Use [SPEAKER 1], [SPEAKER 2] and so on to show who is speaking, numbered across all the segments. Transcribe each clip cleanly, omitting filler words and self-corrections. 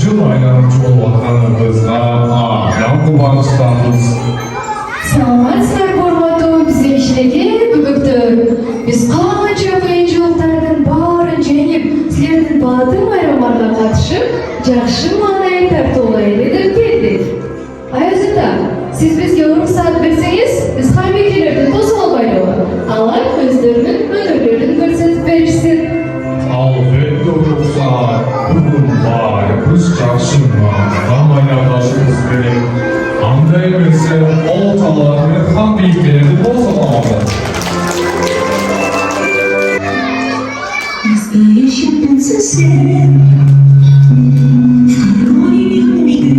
[SPEAKER 1] жыл айналып жолып жатқаныңызға абдан қуаныштамыз.
[SPEAKER 2] Саламатсыздар, урматтуу изилчилерге, бүгүктөр. Биз канча кыйынчылыктардын баарын жеңип, силердин баатыр майрамдарга катышып, жакшы маанай тартуулайды деп келдик. Аязында, сиз бизге уруксаат берсеңиз, биз хамекелерди тосуп албайлыбы? Алар өздөрүнүн өнөрлөрүн көрсөтүп беришсин.
[SPEAKER 1] Албетте уруксаат. Бүгүн баарыбыз жакшы майрамдашыбыз керек. Андай эмесе, олталар менен хамекелерди тосуп
[SPEAKER 3] Настоящий принцессе, мой нужды.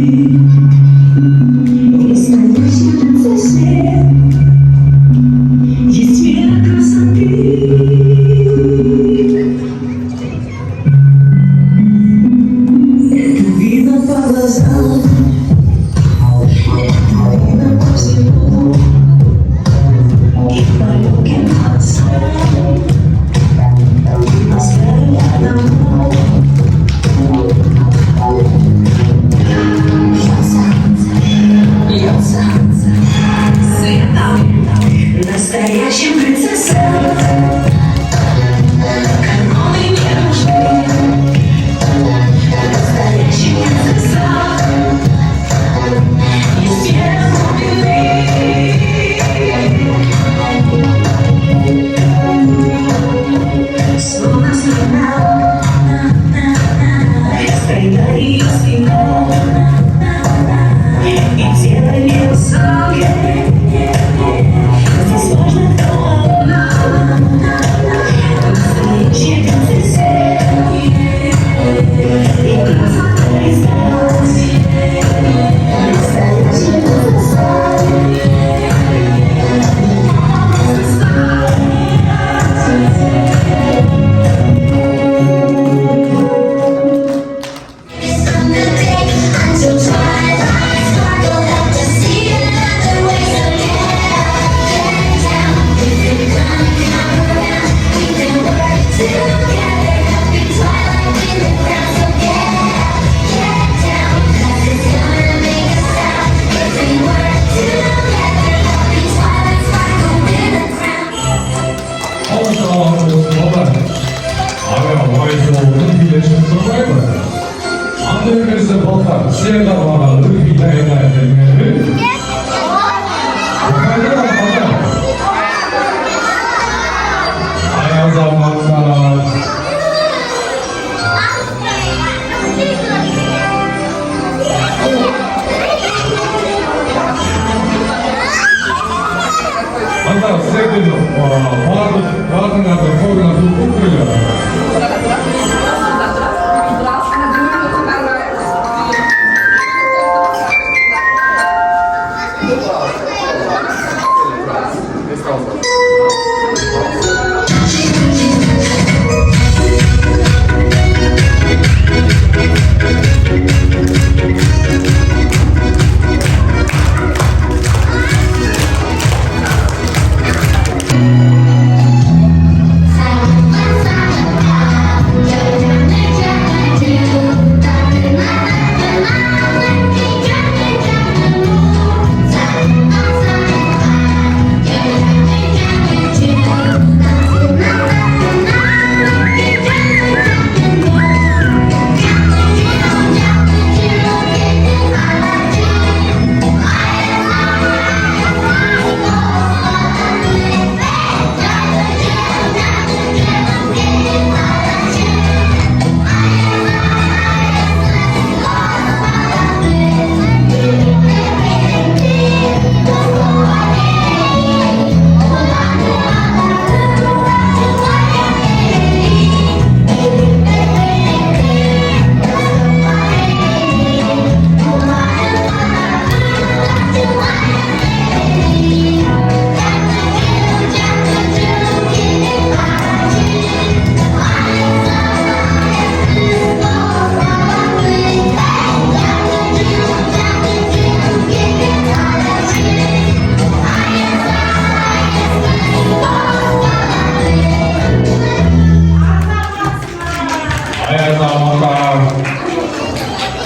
[SPEAKER 3] Настоящей принцессе есть мера красоты. Это видно по глазам, это видно по всему и по легким глазам. Настоящим принцессам короны не нужны. Настоящим принцессам есть вера глубины. Словно страна, страна и спина, и тело невысокое. Здесь важно, кто она. Настоящая принцесса, и красота и страсть. Настоящая принцесса.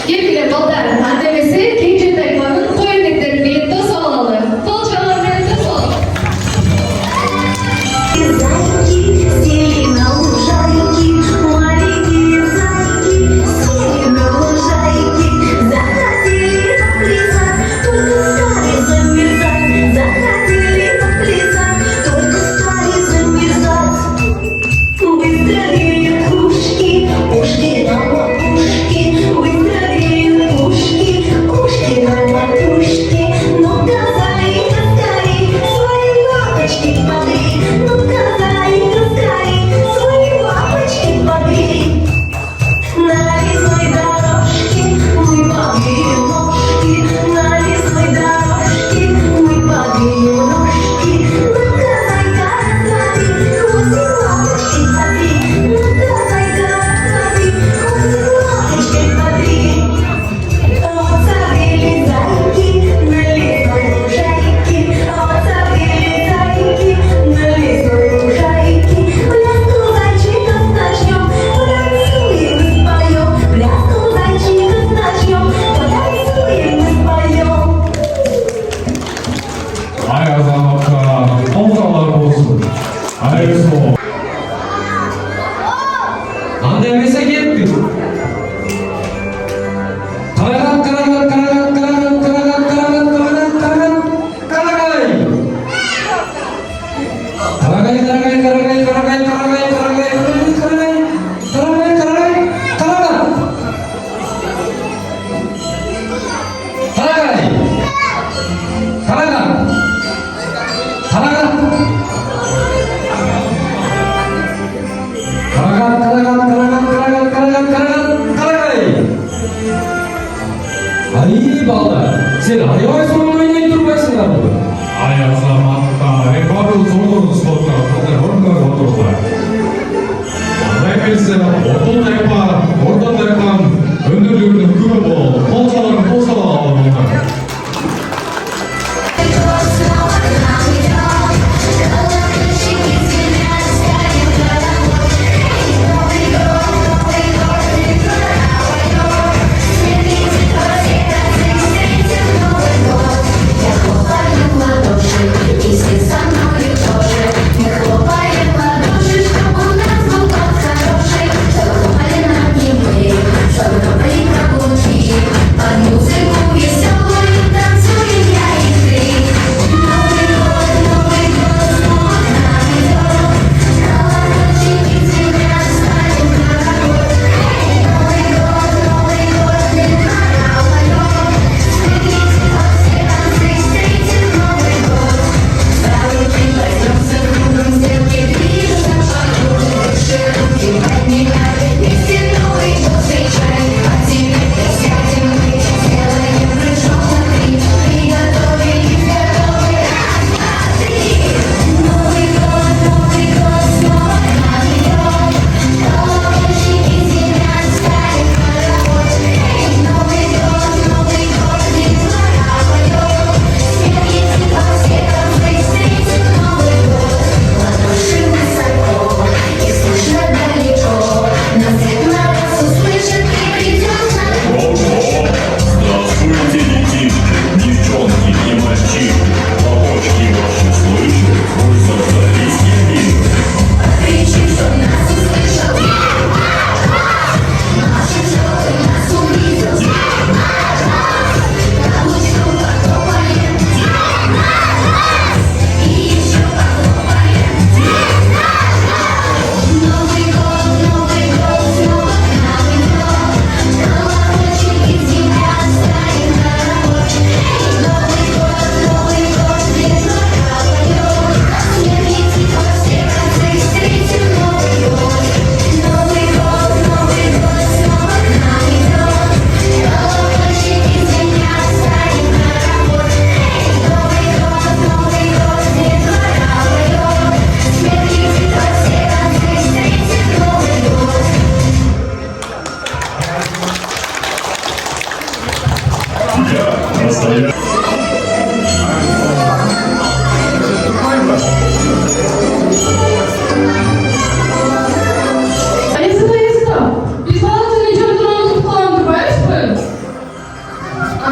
[SPEAKER 2] Келгиле балдар, анда эмесе Кенже тайпанын коюндектери менен дос алалы. Полчалар менен дос алалы.
[SPEAKER 3] Зайки сели на лужайки, маленькие зайки сели на лужайки, захотели поплясать, только стали замерзать, захотели поплясать, только стали замерзать. Выстрелили пушки, пушки на макушке, выстрелили пушки, пушки на макушке. Ну-ка, зайка, скорей, свои лапочки погрей, ну-ка, зайка, скорей, свои лапочки погрей. На лесной дорожке мы погреем ножки, на лесной дорожке мы погреем ножки. Ну-ка, зайка, скорей, хвостик лапочки погрей, ну-ка, зайка, скорей, хвостик лапочки погрей. Вот забыли зайки на лесной лужайке, вот забыли зайки на лесной лужайке. Пляску зайчиков начнем, потанцуем и споем. Пляску зайчиков начнем, потанцуем и споем.
[SPEAKER 1] Ай азаматка, полчалар болсун. Айрсо.
[SPEAKER 4] Анда эмесе кетти. Караган, караган, караган, караган, караган, караган, караган, караган, карагай. Карагай, карагай, карагай, карагай, карагай, карагай, карагай, карагай, карагай, караган. Карагай. Караган. Караган. Караган, караган, караган, караган, караган, караган, карагай. Ай, балдар, сен аябай сонун ойнай турбайсыңарбы?
[SPEAKER 1] Ай азаматка, баары сонун спортта орундар отурулар. Андай эмесе Ордон тайпа, Ордон тайпанын өндүрлүгүнүн күбө болот. Полчалар болсо алыңдар.
[SPEAKER 3] И все со мною тоже. Мы хлопаем в ладоши, чтоб у нас был год хороший. Чтобы хлопали над ним мы, чтобы хлопали каблуки. Под музыку веселую танцуем я и ты. Новый год снова к нам идет. Колокольчики звенят, станем хоровод. Эй, Новый год, не пора поет. Сверните во все концы, встретим Новый год. За руки возьмемся кругом, стрелки движутся по кругу. Выше руки поднимай, вместе Новый год встречай. А теперь присядем мы, сделаем прыжок на 3. Приготовились, готовы, раз, два, 3. Новый год снова к нам идет. Колокольчики звенят, станем хоровод. Эй, Новый год, не пора поет. Сверните во все концы, встретим Новый год. Ладоши высоко, и слышно далеко. Нас Дед Мороз услышит и придет на
[SPEAKER 5] Здравствуйте, детишки, девчонки и мальчишки. Бабочки ваши слышат, вы заждались едины.
[SPEAKER 3] кричи, чтоб нас услышал. Машем, чтобы нас увидел. Каблучком потопаем. И еще похлопаем. Новый год снова к нам идет. Колокольчики звенят, станем хоровод. Эй, Новый год, не пора поет. Сверните во все концы, встретим Новый год. Новый год снова к нам идет. Колокольчики звенят, станем хоровод. Эй, Новый год, не пора поет. Сверните во все концы, встретим Новый год.
[SPEAKER 5] Я настоящий.
[SPEAKER 2] Ayasa, biz balalarni ijod qilib qolib turmayapsizmi?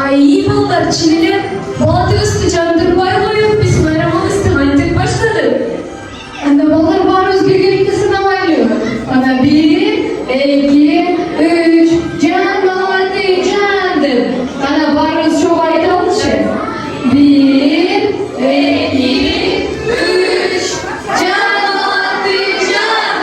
[SPEAKER 2] Ay ballar çinile. Balatı üstü candırmaya koyup biz bayramın üstü hantik başladı. Anne ballar var özgürlükte sınavlıyor. Ana 1, 2, 3, can balatı candır. Ana varız çok ayda olacak. 1, 2, 3, can balatı can.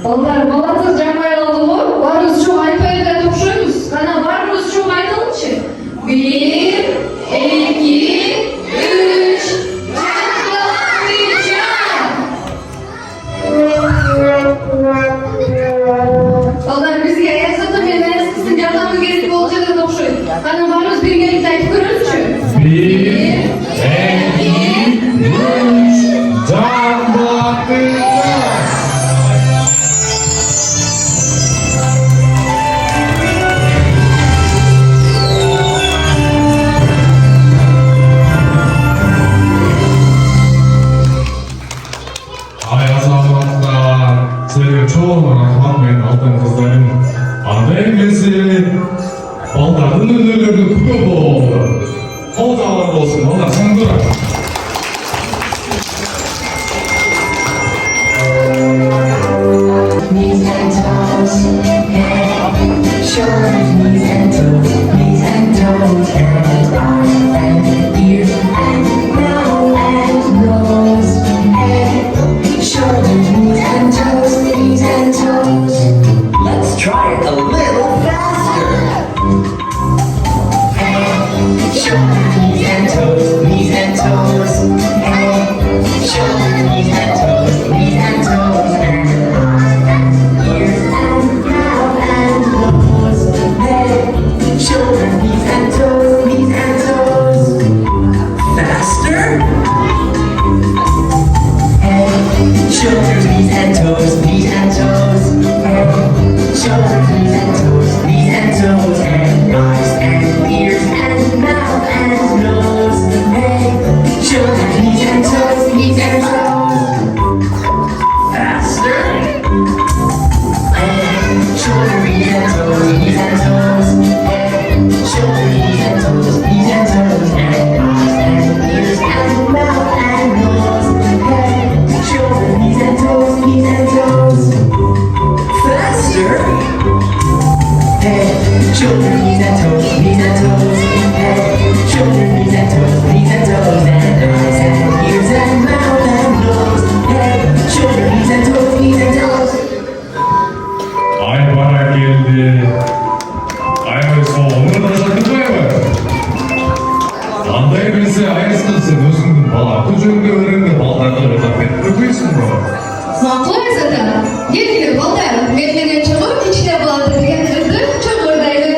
[SPEAKER 2] Ballar balatız canmaya oldu mu? Varız çok ayda ayda topşuyoruz. Ana varız çok ayda olacak. 1, 2, 3, can balatı can. Ballar biz gel satın bir eskisini candan mı gezip olacak da topşuyoruz. Ana varız bir gelip tayfı görürüz şu.
[SPEAKER 1] 1, 2, 3, can balatı. Ayazamalıklar, seni çoğunlara kalmayan altın kızların ana emrisi baldarın ünlülerinin kubu oldu. O dağlar olsun, onlar sen dur.
[SPEAKER 3] Knees and toes, head, shoulders, knees and toes, knees and toes, and eyes and ears and mouth and nose, head, shoulders, knees and toes, knees and toes. Let's try it a little faster. Head, shoulders, knees and toes, knees and toes, head, shoulders, knees and toes, knees and toes, and ears and mouth and nose, head, shoulders, knees and toes, knees and toes. Faster. Head, shoulders, knees and toes, knees and toes. Head, shoulders, knees and toes, knees and toes, and eyes and ears and mouth and nose. Head, shoulders, knees and toes, knees and toes. Faster. Head, shoulders, knees and toes, knees and toes. Head, shoulders, knees and toes, knees and toes, and eyes and ears and mouth and nose. Head, shoulders, knees and toes, knees and toes. Faster. Head, shoulders, knees and toes, knees and toes. Head, shoulders, knees and toes, knees and toes, and eyes and ears and mouth and nose. Head, shoulders, knees and toes, knees and toes.
[SPEAKER 1] Ay bana geldi. Ay soğuğunu da sakınmaya bak. Anda emrisi ayastasın özün balatı cümle öğrendi baldarları da petri kıysın bana.
[SPEAKER 2] Makul zaten. Yetkiler ballar. Medlene çabuk içine balatı diyen kızı çok oradaydı.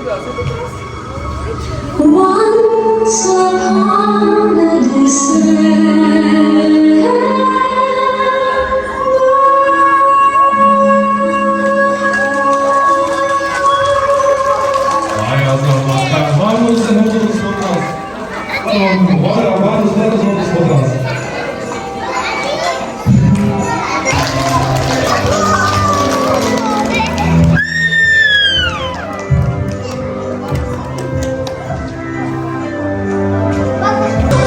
[SPEAKER 3] Once upon a
[SPEAKER 1] Ay azamata, vamos nosotros nosotros. Ahora vamos nosotros.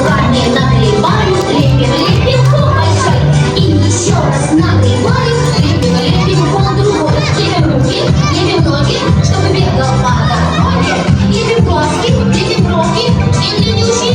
[SPEAKER 3] Парни нагревают, лепим, лепим круг большой. И еще раз нагревают, лепим, лепим пол другой. Лепим руки, лепим ноги, чтобы бегал по дороге. Лепим глазки, лепим брови, и длиннющие